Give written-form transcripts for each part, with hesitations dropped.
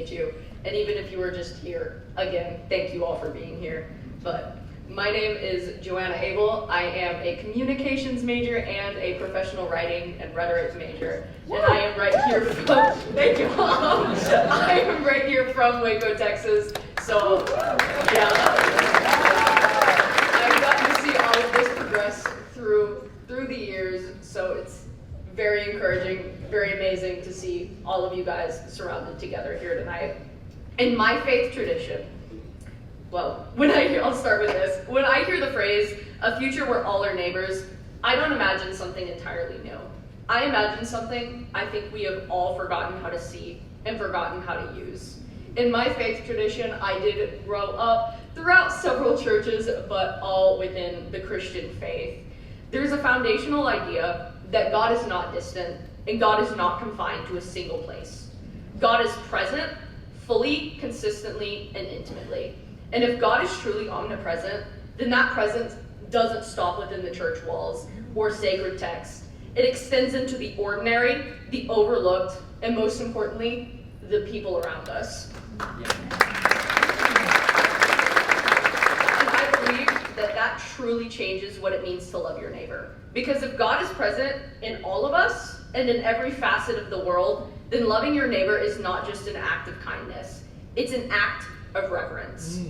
appreciate you. And even if you were just here, again, thank you all for being here. But my name is Joanna Abel. I am a communications major and a professional writing and rhetoric major. And I am right here from, thank you. I am right here from Waco, Texas. So, yeah. I've gotten to see all of this progress through the years. So it's very encouraging, very amazing to see all of you guys surrounded together here tonight. In my faith tradition, well, I'll start with this. When I hear the phrase, a future where all are neighbors, I don't imagine something entirely new. I imagine something I think we have all forgotten how to see and forgotten how to use. In my faith tradition, I did grow up throughout several churches, but all within the Christian faith. There's a foundational idea that God is not distant and God is not confined to a single place. God is present, fully, consistently, and intimately. And if God is truly omnipresent, then that presence doesn't stop within the church walls or sacred text. It extends into the ordinary, the overlooked, and most importantly, the people around us. And I believe that truly changes what it means to love your neighbor. Because if God is present in all of us and in every facet of the world, then loving your neighbor is not just an act of kindness. It's an act of reverence.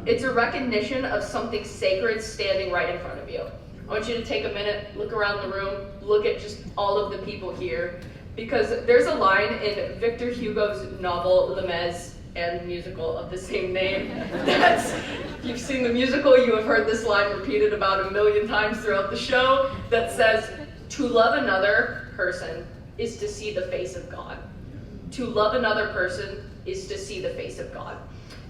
It's a recognition of something sacred standing right in front of you. I want you to take a minute, look around the room, look at just all of the people here, because there's a line in Victor Hugo's novel Les Mis and the musical of the same name. If you've seen the musical, you have heard this line repeated about 1 million times throughout the show that says, to love another person is to see the face of God. To love another person is to see the face of God.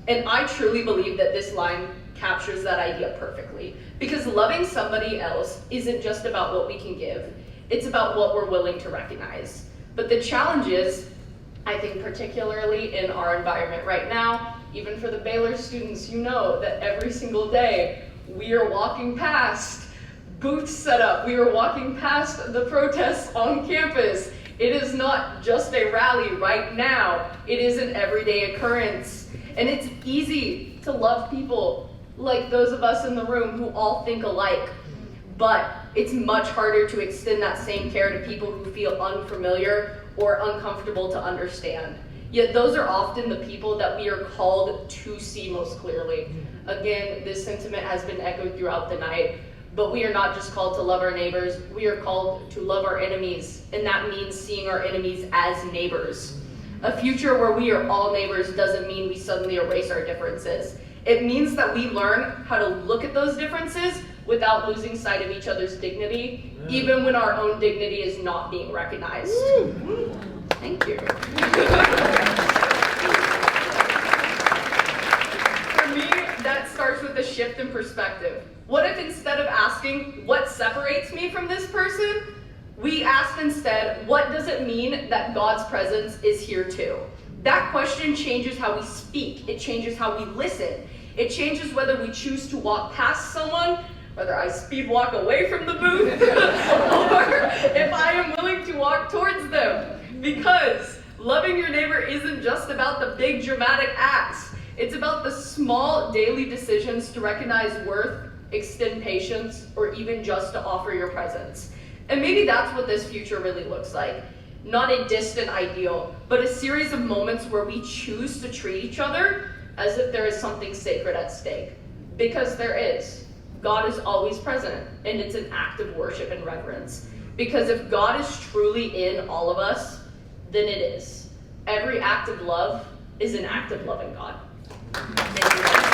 And I truly believe that this line captures that idea perfectly. Because loving somebody else isn't just about what we can give. It's about what we're willing to recognize. But the challenge is, I think particularly in our environment right now, even for the Baylor students, you know that every single day we are walking past booths set up. We are walking past the protests on campus. It is not just a rally right now. It is an everyday occurrence. And it's easy to love people like those of us in the room who all think alike. But it's much harder to extend that same care to people who feel unfamiliar or uncomfortable to understand. Yet those are often the people that we are called to see most clearly. Again, this sentiment has been echoed throughout the night. But we are not just called to love our neighbors, we are called to love our enemies. And that means seeing our enemies as neighbors. A future where we are all neighbors doesn't mean we suddenly erase our differences. It means that we learn how to look at those differences without losing sight of each other's dignity, even when our own dignity is not being recognized. Thank you. For me, that starts with a shift in perspective. What if instead of asking, what separates me from this person, we asked instead, what does it mean that God's presence is here too? That question changes how we speak. It changes how we listen. It changes whether we choose to walk past someone, whether I speed walk away from the booth, or if I am willing to walk towards them. Because loving your neighbor isn't just about the big dramatic acts. It's about the small daily decisions to recognize worth, extend patience, or even just to offer your presence. And maybe that's what this future really looks like. Not a distant ideal, but a series of moments where we choose to treat each other as if there is something sacred at stake. Because there is. God is always present, and it's an act of worship and reverence. Because if God is truly in all of us, then it is. Every act of love is an act of loving God. Thank you.